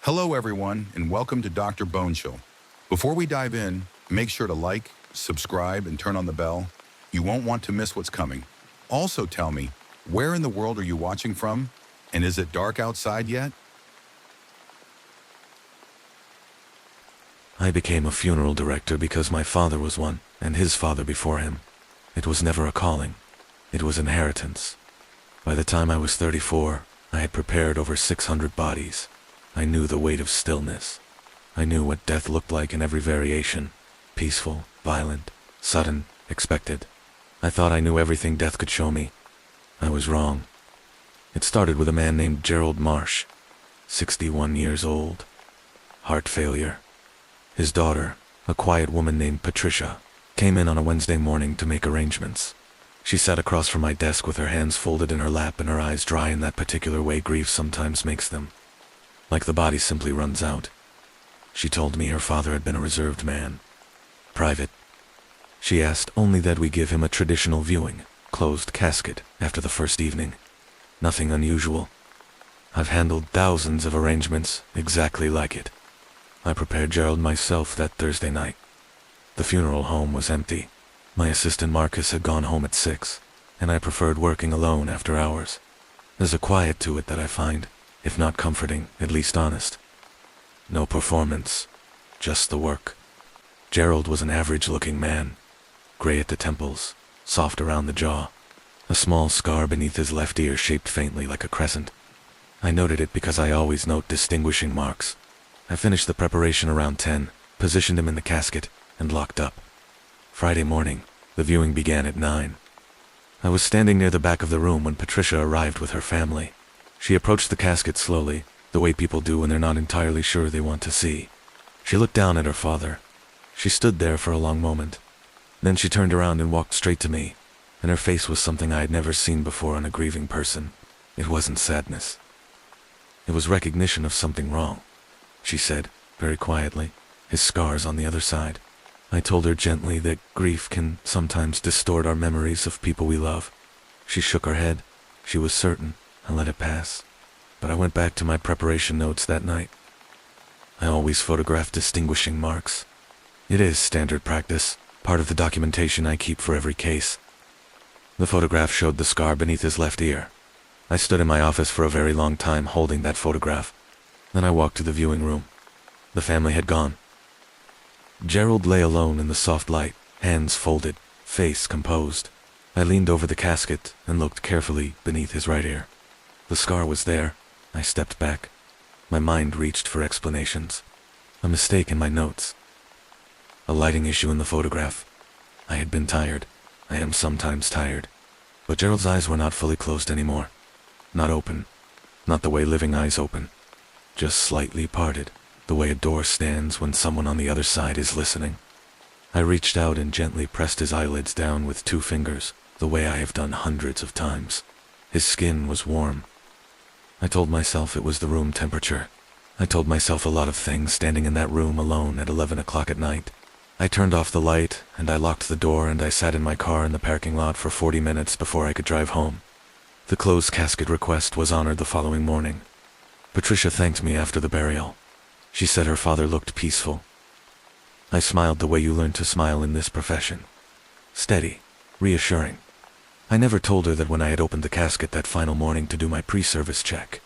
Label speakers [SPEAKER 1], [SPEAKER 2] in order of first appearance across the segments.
[SPEAKER 1] Hello, everyone, and welcome to Dr. Bone Show. Before we dive in, make sure to like, subscribe, and turn on the bell. You won't want to miss what's coming. Also, tell me, where in the world are you watching from? And is it dark outside yet?
[SPEAKER 2] I became a funeral director because my father was one, and his father before him. It was never a calling. It was inheritance. By the time I was 34, I had prepared over 600 bodies. I knew the weight of stillness. I knew what death looked like in every variation. Peaceful, violent, sudden, expected. I thought I knew everything death could show me. I was wrong. It started with a man named Gerald Marsh, 61 years old. Heart failure. His daughter, a quiet woman named Patricia, came in on a Wednesday morning to make arrangements. She sat across from my desk with her hands folded in her lap and her eyes dry in that particular way grief sometimes makes them. Like the body simply runs out. She told me her father had been a reserved man. Private. She asked only that we give him a traditional viewing, closed casket, after the first evening. Nothing unusual. I've handled thousands of arrangements exactly like it. I prepared Gerald myself that Thursday night. The funeral home was empty. My assistant Marcus had gone home at 6, and I preferred working alone after hours. There's a quiet to it that I find, if not comforting, at least honest. No performance, just the work. Gerald was an average-looking man, gray at the temples, soft around the jaw, a small scar beneath his left ear shaped faintly like a crescent. I noted it because I always note distinguishing marks. I finished the preparation around 10, positioned him in the casket, and locked up. Friday morning, the viewing began at 9. I was standing near the back of the room when Patricia arrived with her family. She approached the casket slowly, the way people do when they're not entirely sure they want to see. She looked down at her father. She stood there for a long moment. Then she turned around and walked straight to me, and her face was something I had never seen before on a grieving person. It wasn't sadness. It was recognition of something wrong. She said, very quietly, his scar's on the other side. I told her gently that grief can sometimes distort our memories of people we love. She shook her head. She was certain. I let it pass. But I went back to my preparation notes that night. I always photograph distinguishing marks. It is standard practice, part of the documentation I keep for every case. The photograph showed the scar beneath his left ear. I stood in my office for a very long time holding that photograph. Then I walked to the viewing room. The family had gone. Gerald lay alone in the soft light, hands folded, face composed. I leaned over the casket and looked carefully beneath his right ear. The scar was there. I stepped back. My mind reached for explanations. A mistake in my notes. A lighting issue in the photograph. I had been tired. I am sometimes tired. But Gerald's eyes were not fully closed anymore. Not open. Not the way living eyes open. Just slightly parted, the way a door stands when someone on the other side is listening. I reached out and gently pressed his eyelids down with 2 fingers, the way I have done hundreds of times. His skin was warm. I told myself it was the room temperature. I told myself a lot of things standing in that room alone at 11 o'clock at night. I turned off the light, and I locked the door, and I sat in my car in the parking lot for 40 minutes before I could drive home. The closed casket request was honored the following morning. Patricia thanked me after the burial. She said her father looked peaceful. I smiled the way you learn to smile in this profession. Steady, reassuring. I never told her that when I had opened the casket that final morning to do my pre-service check.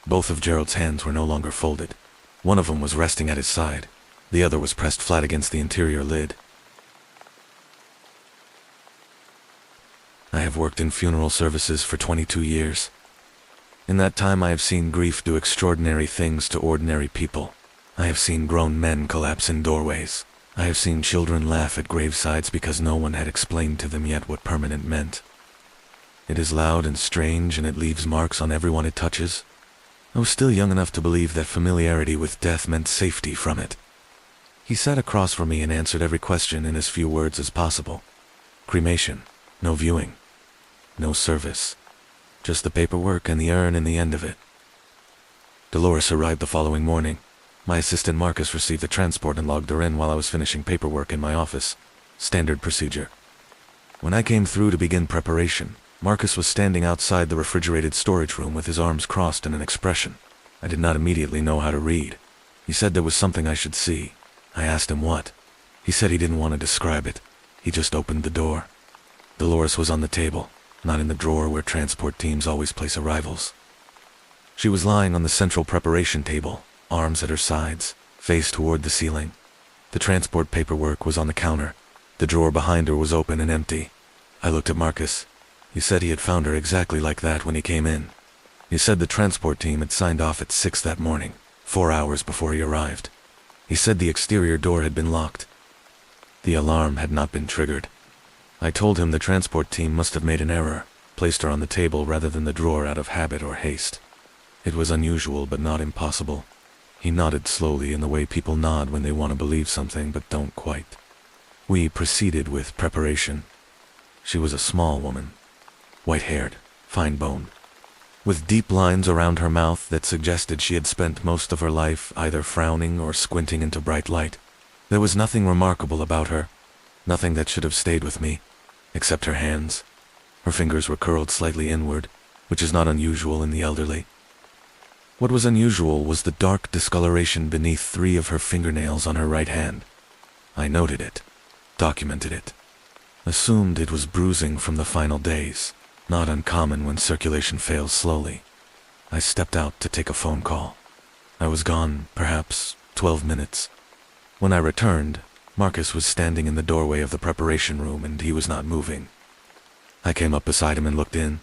[SPEAKER 2] Both of Gerald's hands were no longer folded. One of them was resting at his side. The other was pressed flat against the interior lid. I have worked in funeral services for 22 years. In that time I have seen grief do extraordinary things to ordinary people. I have seen grown men collapse in doorways. I have seen children laugh at gravesides because no one had explained to them yet what permanent meant. It is loud and strange, and it leaves marks on everyone it touches. I was still young enough to believe that familiarity with death meant safety from it. He sat across from me and answered every question in as few words as possible. Cremation, no viewing, no service, just the paperwork and the urn and the end of it. Dolores arrived the following morning. My assistant Marcus received the transport and logged her in while I was finishing paperwork in my office. Standard procedure. When I came through to begin preparation, Marcus was standing outside the refrigerated storage room with his arms crossed in an expression. I did not immediately know how to read. He said there was something I should see. I asked him what. He said he didn't want to describe it. He just opened the door. Dolores was on the table, not in the drawer where transport teams always place arrivals. She was lying on the central preparation table, arms at her sides, face toward the ceiling. The transport paperwork was on the counter. The drawer behind her was open and empty. I looked at Marcus. He said he had found her exactly like that when he came in. He said the transport team had signed off at 6 that morning, 4 hours before he arrived. He said the exterior door had been locked. The alarm had not been triggered. I told him the transport team must have made an error, placed her on the table rather than the drawer out of habit or haste. It was unusual but not impossible. He nodded slowly in the way people nod when they want to believe something but don't quite. We proceeded with preparation. She was a small woman, white-haired, fine-boned, with deep lines around her mouth that suggested she had spent most of her life either frowning or squinting into bright light. There was nothing remarkable about her, nothing that should have stayed with me, except her hands. Her fingers were curled slightly inward, which is not unusual in the elderly. What was unusual was the dark discoloration beneath 3 of her fingernails on her right hand. I noted it, documented it, assumed it was bruising from the final days, not uncommon when circulation fails slowly. I stepped out to take a phone call. I was gone, perhaps, 12 minutes. When I returned, Marcus was standing in the doorway of the preparation room and he was not moving. I came up beside him and looked in.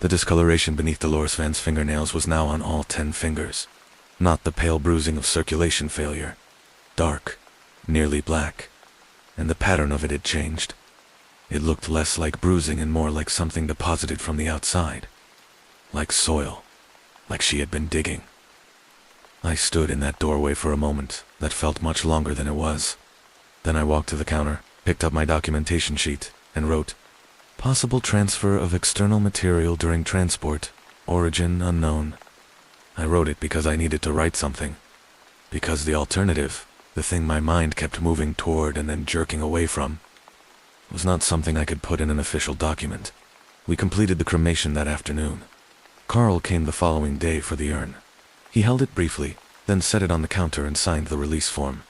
[SPEAKER 2] The discoloration beneath Dolores Van's fingernails was now on all 10 fingers. Not the pale bruising of circulation failure. Dark, nearly black. And the pattern of it had changed. It looked less like bruising and more like something deposited from the outside. Like soil. Like she had been digging. I stood in that doorway for a moment that felt much longer than it was. Then I walked to the counter, picked up my documentation sheet, and wrote, "Possible transfer of external material during transport. Origin unknown." I wrote it because I needed to write something. Because the alternative, the thing my mind kept moving toward and then jerking away from, was not something I could put in an official document. We completed the cremation that afternoon. Carl came the following day for the urn. He held it briefly, then set it on the counter and signed the release form.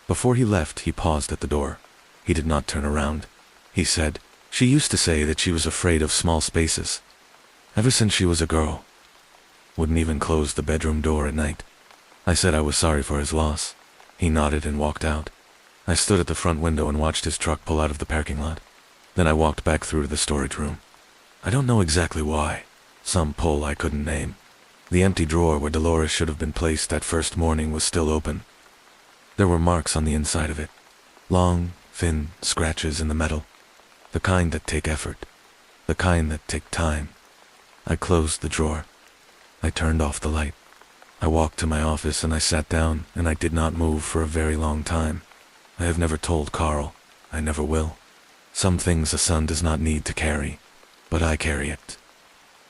[SPEAKER 2] Before he left, he paused at the door. He did not turn around. He said, "She used to say that she was afraid of small spaces. Ever since she was a girl. Wouldn't even close the bedroom door at night." I said I was sorry for his loss. He nodded and walked out. I stood at the front window and watched his truck pull out of the parking lot. Then I walked back through to the storage room. I don't know exactly why. Some pull I couldn't name. The empty drawer where Dolores should have been placed that first morning was still open. There were marks on the inside of it. Long, thin scratches in the metal. The kind that take effort. The kind that take time. I closed the drawer. I turned off the light. I walked to my office and I sat down, and I did not move for a very long time. I have never told Carl. I never will. Some things a son does not need to carry, but I carry it.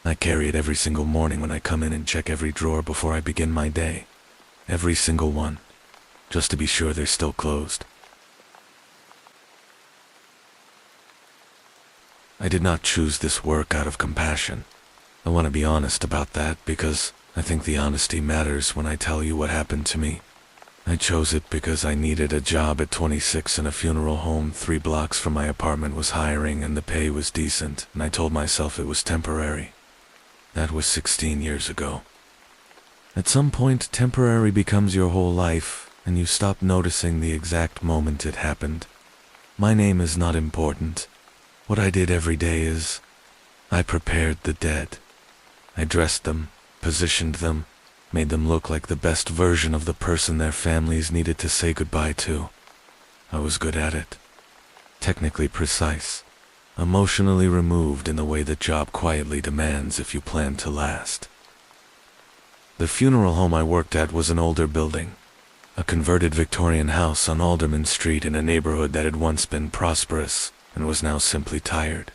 [SPEAKER 2] I carry it every single morning when I come in and check every drawer before I begin my day. Every single one. Just to be sure they're still closed. I did not choose this work out of compassion. I want to be honest about that because I think the honesty matters when I tell you what happened to me. I chose it because I needed a job at 26 and a funeral home 3 blocks from my apartment was hiring and the pay was decent, and I told myself it was temporary. That was 16 years ago. At some point, temporary becomes your whole life, and you stop noticing the exact moment it happened. My name is not important. What I did every day is, I prepared the dead. I dressed them, positioned them, made them look like the best version of the person their families needed to say goodbye to. I was good at it. Technically precise. Emotionally removed in the way the job quietly demands if you plan to last. The funeral home I worked at was an older building. A converted Victorian house on Alderman Street in a neighborhood that had once been prosperous and was now simply tired.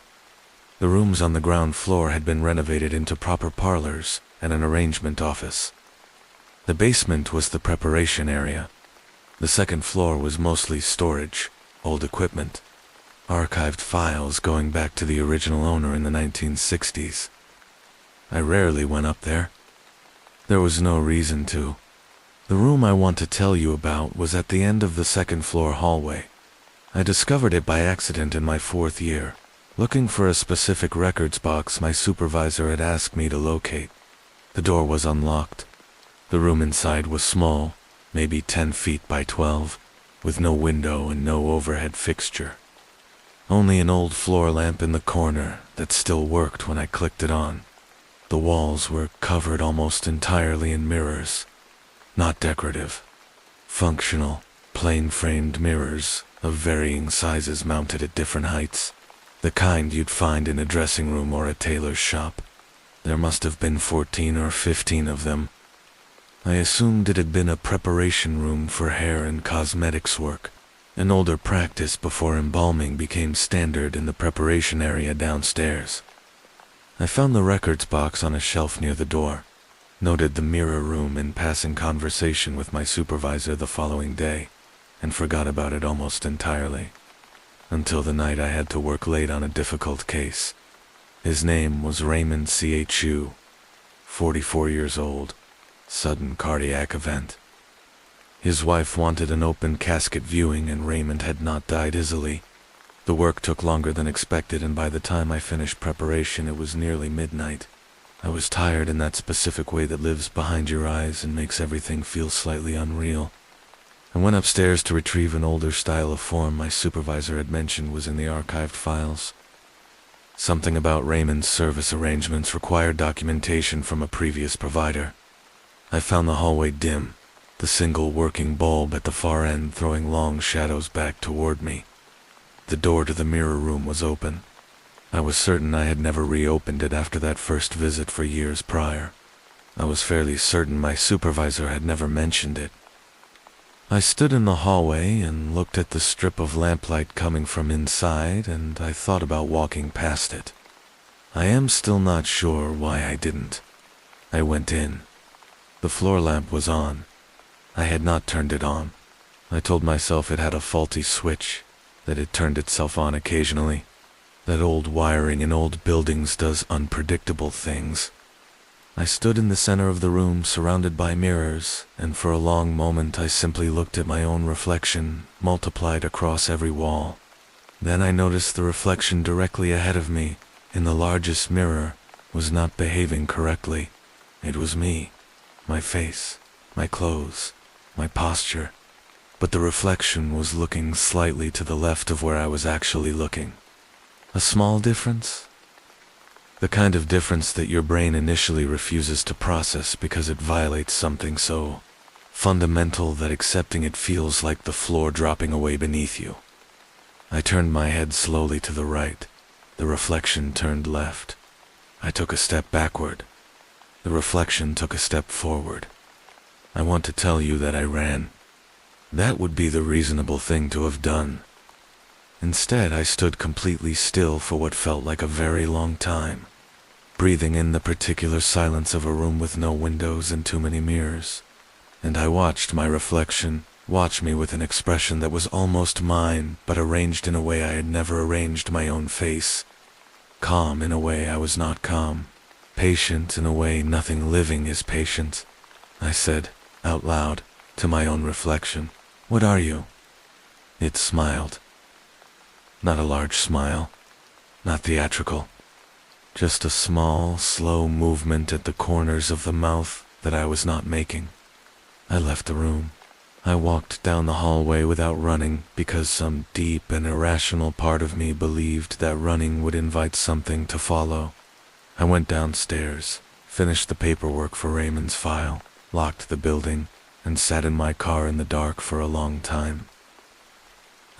[SPEAKER 2] The rooms on the ground floor had been renovated into proper parlors and an arrangement office. The basement was the preparation area. The second floor was mostly storage, old equipment, archived files going back to the original owner in the 1960s. I rarely went up there. There was no reason to. The room I want to tell you about was at the end of the second-floor hallway. I discovered it by accident in my 4th year, looking for a specific records box my supervisor had asked me to locate. The door was unlocked. The room inside was small, maybe 10 feet by 12, with no window and no overhead fixture. Only an old floor lamp in the corner that still worked when I clicked it on. The walls were covered almost entirely in mirrors. Not decorative. Functional, plain-framed mirrors of varying sizes mounted at different heights. The kind you'd find in a dressing room or a tailor's shop. There must have been 14 or 15 of them. I assumed it had been a preparation room for hair and cosmetics work, an older practice before embalming became standard in the preparation area downstairs. I found the records box on a shelf near the door, noted the mirror room in passing conversation with my supervisor the following day, and forgot about it almost entirely. Until the night I had to work late on a difficult case. His name was Raymond Chu, 44 years old, sudden cardiac event. His wife wanted an open casket viewing and Raymond had not died easily. The work took longer than expected and by the time I finished preparation it was nearly midnight. I was tired in that specific way that lives behind your eyes and makes everything feel slightly unreal. I went upstairs to retrieve an older style of form my supervisor had mentioned was in the archived files. Something about Raymond's service arrangements required documentation from a previous provider. I found the hallway dim, the single working bulb at the far end throwing long shadows back toward me. The door to the mirror room was open. I was certain I had never reopened it after that first visit for years prior. I was fairly certain my supervisor had never mentioned it. I stood in the hallway and looked at the strip of lamplight coming from inside, and I thought about walking past it. I am still not sure why I didn't. I went in. The floor lamp was on. I had not turned it on. I told myself it had a faulty switch, that it turned itself on occasionally, that old wiring in old buildings does unpredictable things. I stood in the center of the room surrounded by mirrors, and for a long moment I simply looked at my own reflection, multiplied across every wall. Then I noticed the reflection directly ahead of me, in the largest mirror, was not behaving correctly. It was me, my face, my clothes, my posture, but the reflection was looking slightly to the left of where I was actually looking. A small difference? The kind of difference that your brain initially refuses to process because it violates something so fundamental that accepting it feels like the floor dropping away beneath you. I turned my head slowly to the right. The reflection turned left. I took a step backward. The reflection took a step forward. I want to tell you that I ran. That would be the reasonable thing to have done. Instead, I stood completely still for what felt like a very long time, breathing in the particular silence of a room with no windows and too many mirrors. And I watched my reflection watch me with an expression that was almost mine, but arranged in a way I had never arranged my own face. Calm in a way I was not calm. Patient in a way nothing living is patient. I said, out loud, to my own reflection, "What are you?" It smiled. Not a large smile, not theatrical, just a small, slow movement at the corners of the mouth that I was not making. I left the room. I walked down the hallway without running because some deep and irrational part of me believed that running would invite something to follow. I went downstairs, finished the paperwork for Raymond's file, locked the building, and sat in my car in the dark for a long time.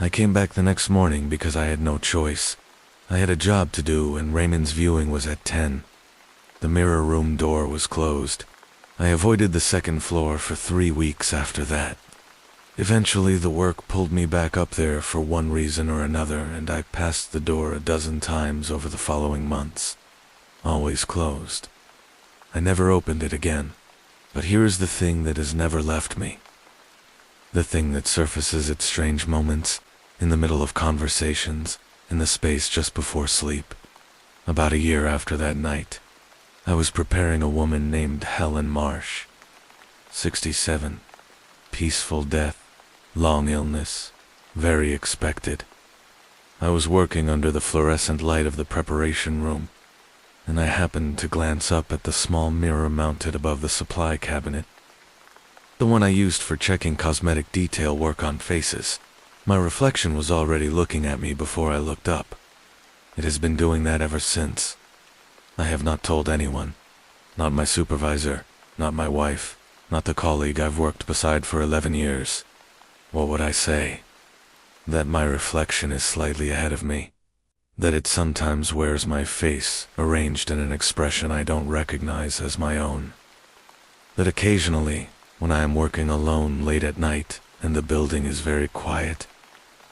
[SPEAKER 2] I came back the next morning because I had no choice. I had a job to do and Raymond's viewing was at 10. The mirror room door was closed. I avoided the second floor for 3 weeks after that. Eventually the work pulled me back up there for one reason or another and I passed the door a dozen times over the following months. Always closed. I never opened it again. But here is the thing that has never left me. The thing that surfaces at strange moments, in the middle of conversations, in the space just before sleep. About a year after that night, I was preparing a woman named Helen Marsh. 67. Peaceful death. Long illness. Very expected. I was working under the fluorescent light of the preparation room, and I happened to glance up at the small mirror mounted above the supply cabinet. The one I used for checking cosmetic detail work on faces. My reflection was already looking at me before I looked up. It has been doing that ever since. I have not told anyone. Not my supervisor, not my wife, not the colleague I've worked beside for 11 years. What would I say? That my reflection is slightly ahead of me. That it sometimes wears my face, arranged in an expression I don't recognize as my own. That occasionally, when I am working alone late at night and the building is very quiet,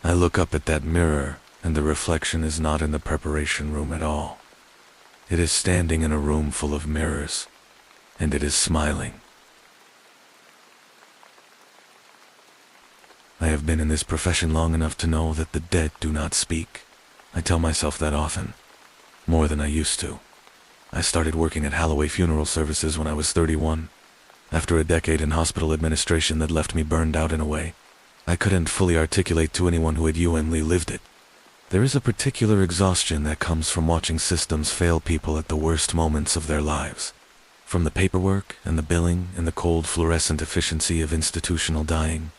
[SPEAKER 2] I look up at that mirror and the reflection is not in the preparation room at all. It is standing in a room full of mirrors, and it is smiling. I have been in this profession long enough to know that the dead do not speak. I tell myself that often, more than I used to. I started working at Holloway Funeral Services when I was 31. After a decade in hospital administration that left me burned out in a way I couldn't fully articulate to anyone who had genuinely lived it. There is a particular exhaustion that comes from watching systems fail people at the worst moments of their lives. From the paperwork and the billing and the cold fluorescent efficiency of institutional dying.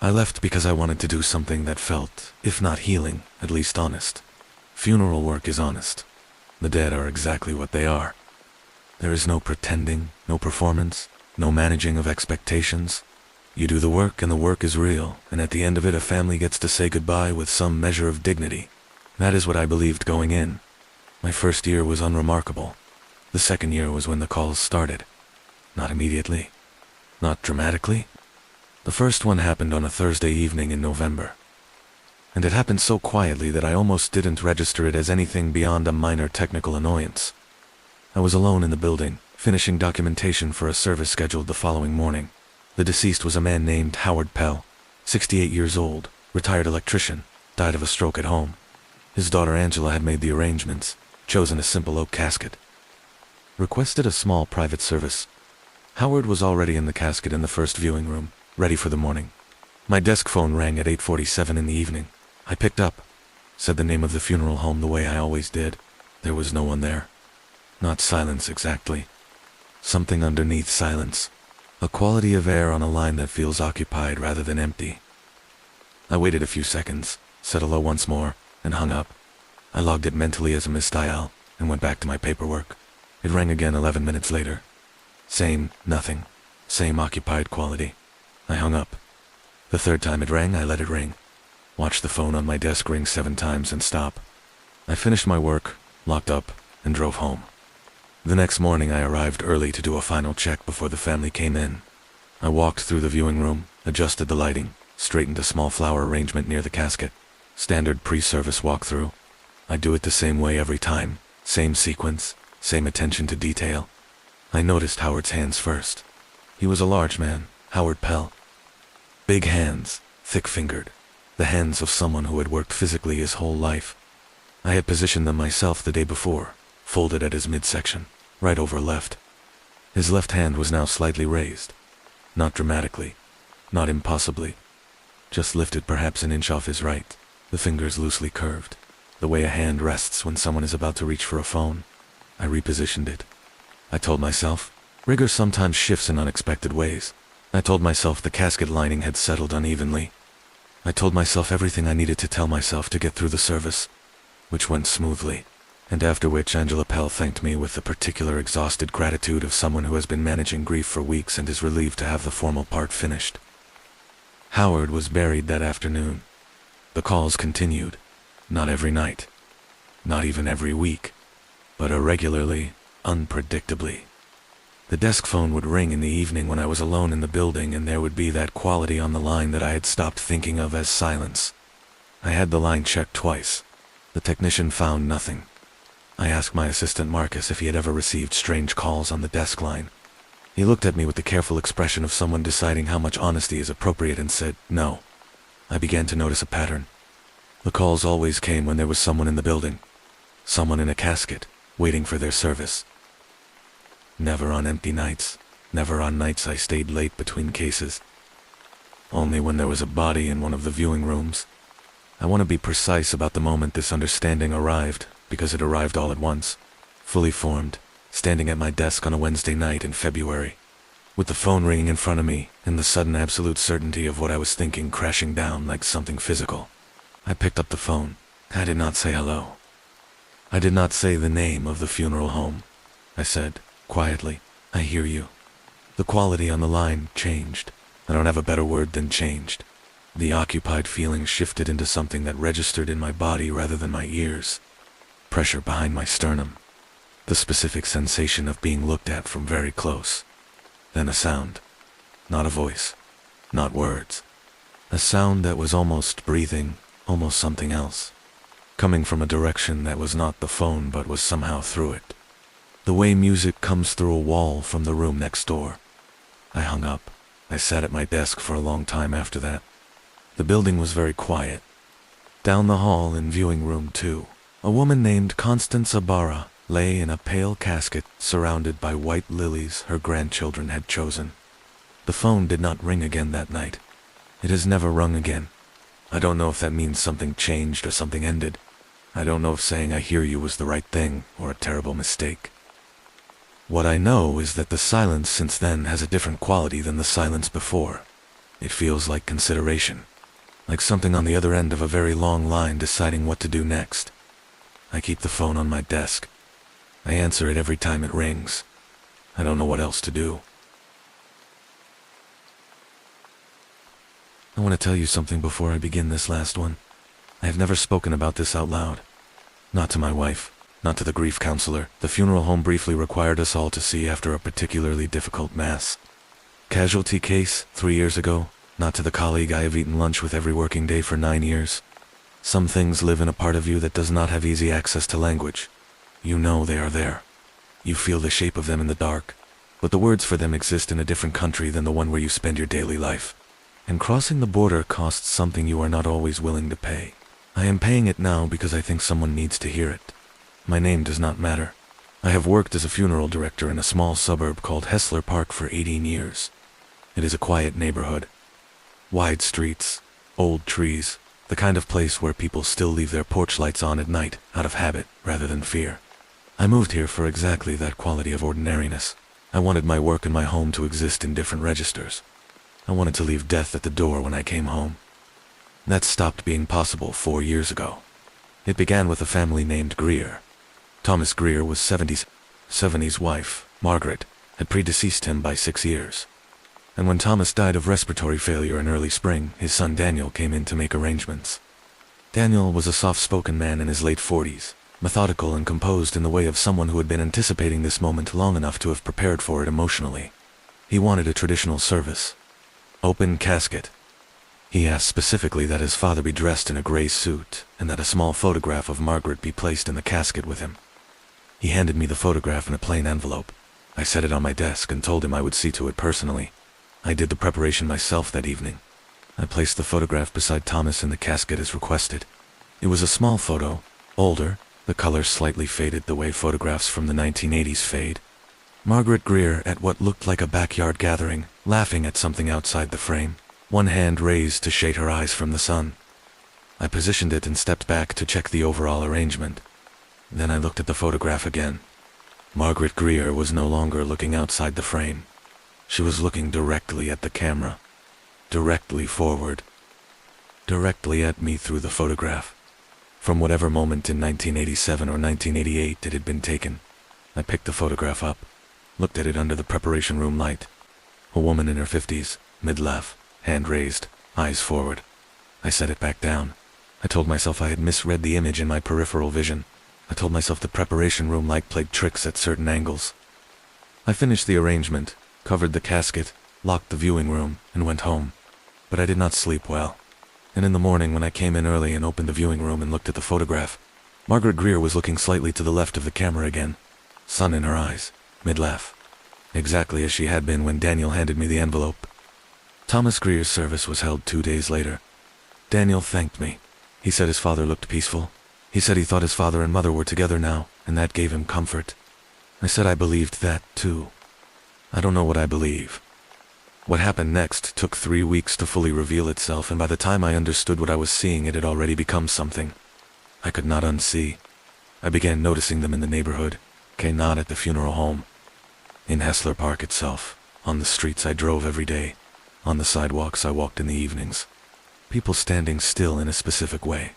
[SPEAKER 2] I left because I wanted to do something that felt, if not healing, at least honest. Funeral work is honest. The dead are exactly what they are. There is no pretending, no performance, no managing of expectations. You do the work and the work is real, and at the end of it a family gets to say goodbye with some measure of dignity. That is what I believed going in. My first year was unremarkable. The second year was when the calls started. Not immediately. Not dramatically. The first one happened on a Thursday evening in November. And it happened so quietly that I almost didn't register it as anything beyond a minor technical annoyance. I was alone in the building, finishing documentation for a service scheduled the following morning. The deceased was a man named Howard Pell, 68 years old, retired electrician, died of a stroke at home. His daughter Angela had made the arrangements, chosen a simple oak casket. Requested a small private service. Howard was already in the casket in the first viewing room, ready for the morning. My desk phone rang at 8:47 in the evening. I picked up, said the name of the funeral home the way I always did. There was no one there. Not silence exactly. Something underneath silence. A quality of air on a line that feels occupied rather than empty. I waited a few seconds, said hello once more, and hung up. I logged it mentally as a missed dial, and went back to my paperwork. It rang again 11 minutes later. Same, nothing. Same occupied quality. I hung up. The third time it rang, I let it ring. Watched the phone on my desk ring 7 times and stop. I finished my work, locked up, and drove home. The next morning I arrived early to do a final check before the family came in. I walked through the viewing room, adjusted the lighting, straightened a small flower arrangement near the casket. Standard pre-service walkthrough. I do it the same way every time, same sequence, same attention to detail. I noticed Howard's hands first. He was a large man, Howard Pell. Big hands, thick-fingered, the hands of someone who had worked physically his whole life. I had positioned them myself the day before, folded at his midsection, right over left. His left hand was now slightly raised. Not dramatically, not impossibly. Just lifted perhaps an inch off his right, the fingers loosely curved, the way a hand rests when someone is about to reach for a phone. I repositioned it. I told myself, rigor sometimes shifts in unexpected ways. I told myself the casket lining had settled unevenly. I told myself everything I needed to tell myself to get through the service, which went smoothly, and after which Angela Pell thanked me with the particular exhausted gratitude of someone who has been managing grief for weeks and is relieved to have the formal part finished. Howard was buried that afternoon. The calls continued, not every night, not even every week, but irregularly, unpredictably. The desk phone would ring in the evening when I was alone in the building, and there would be that quality on the line that I had stopped thinking of as silence. I had the line checked twice. The technician found nothing. I asked my assistant Marcus if he had ever received strange calls on the desk line. He looked at me with the careful expression of someone deciding how much honesty is appropriate and said, no. I began to notice a pattern. The calls always came when there was someone in the building. Someone in a casket, waiting for their service. Never on empty nights. Never on nights I stayed late between cases. Only when there was a body in one of the viewing rooms. I want to be precise about the moment this understanding arrived, because it arrived all at once, fully formed, standing at my desk on a Wednesday night in February, with the phone ringing in front of me and the sudden absolute certainty of what I was thinking crashing down like something physical. I picked up the phone. I did not say hello. I did not say the name of the funeral home. I said, quietly, "I hear you." The quality on the line changed. I don't have a better word than changed. The occupied feeling shifted into something that registered in my body rather than my ears. Pressure behind my sternum. The specific sensation of being looked at from very close. Then a sound. Not a voice. Not words. A sound that was almost breathing, almost something else. Coming from a direction that was not the phone but was somehow through it. The way music comes through a wall from the room next door. I hung up. I sat at my desk for a long time after that. The building was very quiet. Down the hall in viewing room 2, a woman named Constance Ibarra lay in a pale casket surrounded by white lilies her grandchildren had chosen. The phone did not ring again that night. It has never rung again. I don't know if that means something changed or something ended. I don't know if saying "I hear you" was the right thing or a terrible mistake. What I know is that the silence since then has a different quality than the silence before. It feels like consideration, like something on the other end of a very long line deciding what to do next. I keep the phone on my desk. I answer it every time it rings. I don't know what else to do. I want to tell you something before I begin this last one. I have never spoken about this out loud. Not to my wife, not to the grief counselor the funeral home briefly required us all to see after a particularly difficult mass. Casualty case 3 years ago, not to the colleague I have eaten lunch with every working day for 9 years. Some things live in a part of you that does not have easy access to language. You know they are there. You feel the shape of them in the dark, but the words for them exist in a different country than the one where you spend your daily life. And crossing the border costs something you are not always willing to pay. I am paying it now because I think someone needs to hear it. My name does not matter. I have worked as a funeral director in a small suburb called Hessler Park for 18 years. It is a quiet neighborhood. Wide streets, old trees, the kind of place where people still leave their porch lights on at night out of habit rather than fear. I moved here for exactly that quality of ordinariness. I wanted my work and my home to exist in different registers. I wanted to leave death at the door when I came home. That stopped being possible 4 years ago. It began with a family named Greer. Thomas Greer was 70s. His wife, Margaret, had predeceased him by 6 years. And when Thomas died of respiratory failure in early spring, his son Daniel came in to make arrangements. Daniel was a soft-spoken man in his late 40s, methodical and composed in the way of someone who had been anticipating this moment long enough to have prepared for it emotionally. He wanted a traditional service. Open casket. He asked specifically that his father be dressed in a gray suit and that a small photograph of Margaret be placed in the casket with him. He handed me the photograph in a plain envelope. I set it on my desk and told him I would see to it personally. I did the preparation myself that evening. I placed the photograph beside Thomas in the casket as requested. It was a small photo, older, the color slightly faded the way photographs from the 1980s fade. Margaret Greer at what looked like a backyard gathering, laughing at something outside the frame, one hand raised to shade her eyes from the sun. I positioned it and stepped back to check the overall arrangement. Then I looked at the photograph again. Margaret Greer was no longer looking outside the frame. She was looking directly at the camera, directly forward, directly at me through the photograph. From whatever moment in 1987 or 1988 it had been taken, I picked the photograph up, looked at it under the preparation room light. A woman in her 50s, mid-laugh, hand raised, eyes forward. I set it back down. I told myself I had misread the image in my peripheral vision. I told myself the preparation room light played tricks at certain angles. I finished the arrangement, covered the casket, locked the viewing room, and went home. But I did not sleep well. And in the morning when I came in early and opened the viewing room and looked at the photograph, Margaret Greer was looking slightly to the left of the camera again, sun in her eyes, mid-laugh. Exactly as she had been when Daniel handed me the envelope. Thomas Greer's service was held 2 days later. Daniel thanked me. He said his father looked peaceful. He said he thought his father and mother were together now, and that gave him comfort. I said I believed that, too. I don't know what I believe. What happened next took 3 weeks to fully reveal itself, and by the time I understood what I was seeing, it had already become something I could not unsee. I began noticing them in the neighborhood, not at the funeral home, in Hessler Park itself, on the streets I drove every day, on the sidewalks I walked in the evenings. People standing still in a specific way.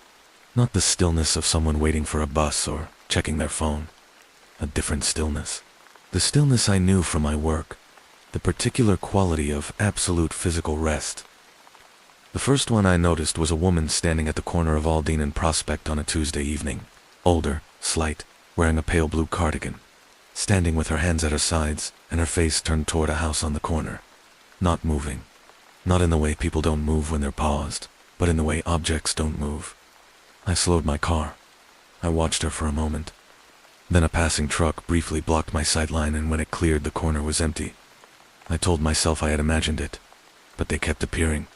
[SPEAKER 2] Not the stillness of someone waiting for a bus or checking their phone. A different stillness. The stillness I knew from my work. The particular quality of absolute physical rest. The first one I noticed was a woman standing at the corner of Aldine and Prospect on a Tuesday evening. Older, slight, wearing a pale blue cardigan. Standing with her hands at her sides and her face turned toward a house on the corner. Not moving. Not in the way people don't move when they're paused, but in the way objects don't move. I slowed my car. I watched her for a moment. Then a passing truck briefly blocked my sightline, and when it cleared, the corner was empty. I told myself I had imagined it, but they kept appearing.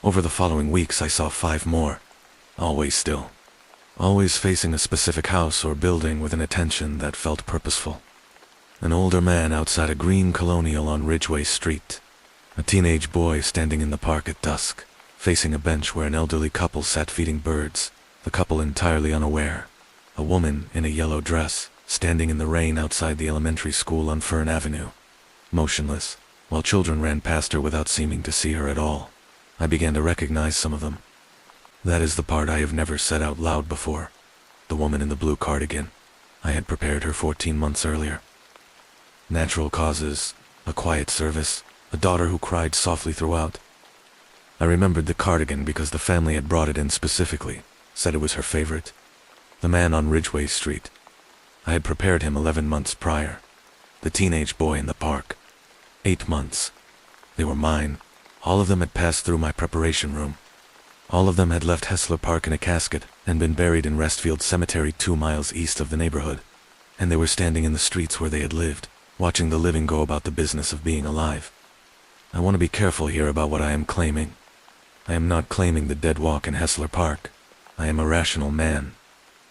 [SPEAKER 2] Over the following weeks I saw 5 more, always still. Always facing a specific house or building with an attention that felt purposeful. An older man outside a green colonial on Ridgeway Street. A teenage boy standing in the park at dusk, facing a bench where an elderly couple sat feeding birds, the couple entirely unaware. A woman in a yellow dress, standing in the rain outside the elementary school on Fern Avenue. Motionless, while children ran past her without seeming to see her at all. I began to recognize some of them. That is the part I have never said out loud before. The woman in the blue cardigan. I had prepared her 14 months earlier. Natural causes, a quiet service, a daughter who cried softly throughout. I remembered the cardigan because the family had brought it in specifically, said it was her favorite. The man on Ridgeway Street. I had prepared him 11 months prior. The teenage boy in the park. 8 months. They were mine. All of them had passed through my preparation room. All of them had left Hessler Park in a casket and been buried in Restfield Cemetery 2 miles east of the neighborhood. And they were standing in the streets where they had lived, watching the living go about the business of being alive. I want to be careful here about what I am claiming. I am not claiming the dead walk in Hessler Park. I am a rational man.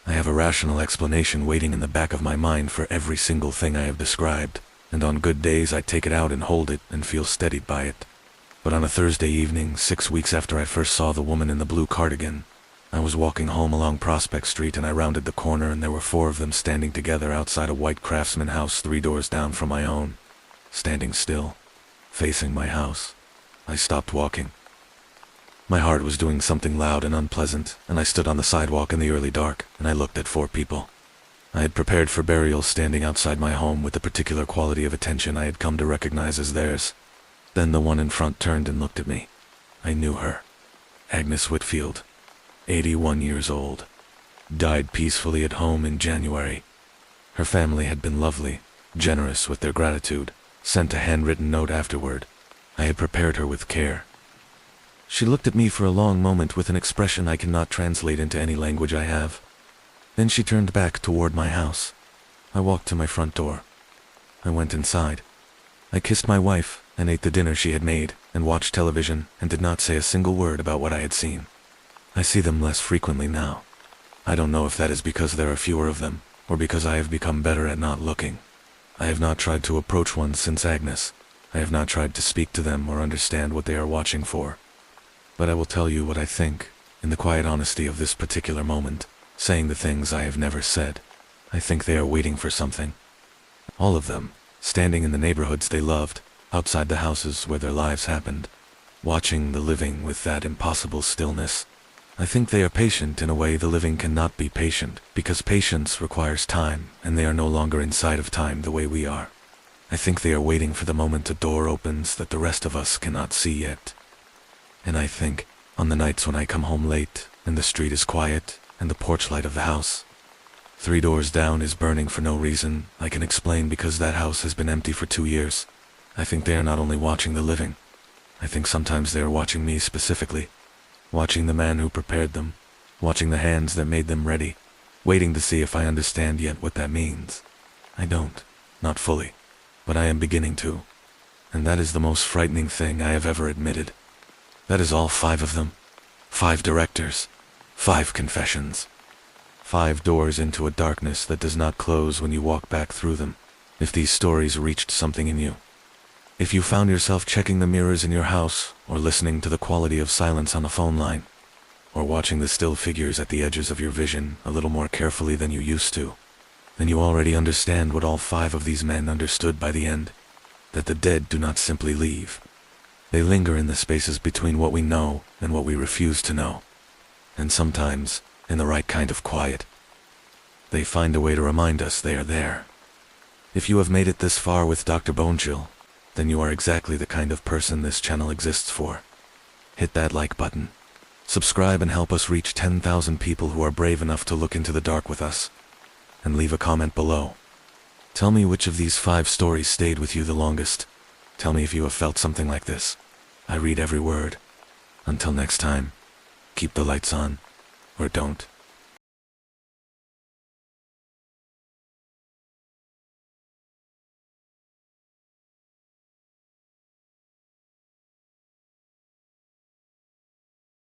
[SPEAKER 2] I have a rational explanation waiting in the back of my mind for every single thing I have described, and on good days I take it out and hold it and feel steadied by it. But on a Thursday evening, 6 weeks after I first saw the woman in the blue cardigan, I was walking home along Prospect Street and I rounded the corner and there were 4 of them standing together outside a white craftsman house 3 doors down from my own. Standing still, facing my house. I stopped walking. My heart was doing something loud and unpleasant, and I stood on the sidewalk in the early dark, and I looked at 4 people. I had prepared for burial standing outside my home with the particular quality of attention I had come to recognize as theirs. Then the one in front turned and looked at me. I knew her. Agnes Whitfield, 81 years old. Died peacefully at home in January. Her family had been lovely, generous with their gratitude, sent a handwritten note afterward. I had prepared her with care. She looked at me for a long moment with an expression I cannot translate into any language I have. Then she turned back toward my house. I walked to my front door. I went inside. I kissed my wife and ate the dinner she had made and watched television and did not say a single word about what I had seen. I see them less frequently now. I don't know if that is because there are fewer of them or because I have become better at not looking. I have not tried to approach one since Agnes. I have not tried to speak to them or understand what they are watching for. But I will tell you what I think, in the quiet honesty of this particular moment, saying the things I have never said. I think they are waiting for something. All of them, standing in the neighborhoods they loved, outside the houses where their lives happened, watching the living with that impossible stillness. I think they are patient in a way the living cannot be patient, because patience requires time, and they are no longer inside of time the way we are. I think they are waiting for the moment a door opens that the rest of us cannot see yet. And I think, on the nights when I come home late, and the street is quiet, and the porch light of the house 3 doors down is burning for no reason I can explain because that house has been empty for 2 years. I think they are not only watching the living. I think sometimes they are watching me specifically. Watching the man who prepared them. Watching the hands that made them ready. Waiting to see if I understand yet what that means. I don't. Not fully. But I am beginning to. And that is the most frightening thing I have ever admitted. That is all 5 of them. 5 directors. 5 confessions. 5 doors into a darkness that does not close when you walk back through them. if these stories reached something in you. If you found yourself checking the mirrors in your house, or listening to the quality of silence on a phone line, or watching the still figures at the edges of your vision a little more carefully than you used to, then you already understand what all 5 of these men understood by the end, that the dead do not simply leave. They linger in the spaces between what we know and what we refuse to know. And sometimes, in the right kind of quiet, they find a way to remind us they are there. If you have made it this far with Dr. Bonechill, then you are exactly the kind of person this channel exists for. Hit that like button. Subscribe and help us reach 10,000 people who are brave enough to look into the dark with us. And leave a comment below. Tell me which of these 5 stories stayed with you the longest. Tell me if you have felt something like this. I read every word. Until next time, keep the lights on, or don't.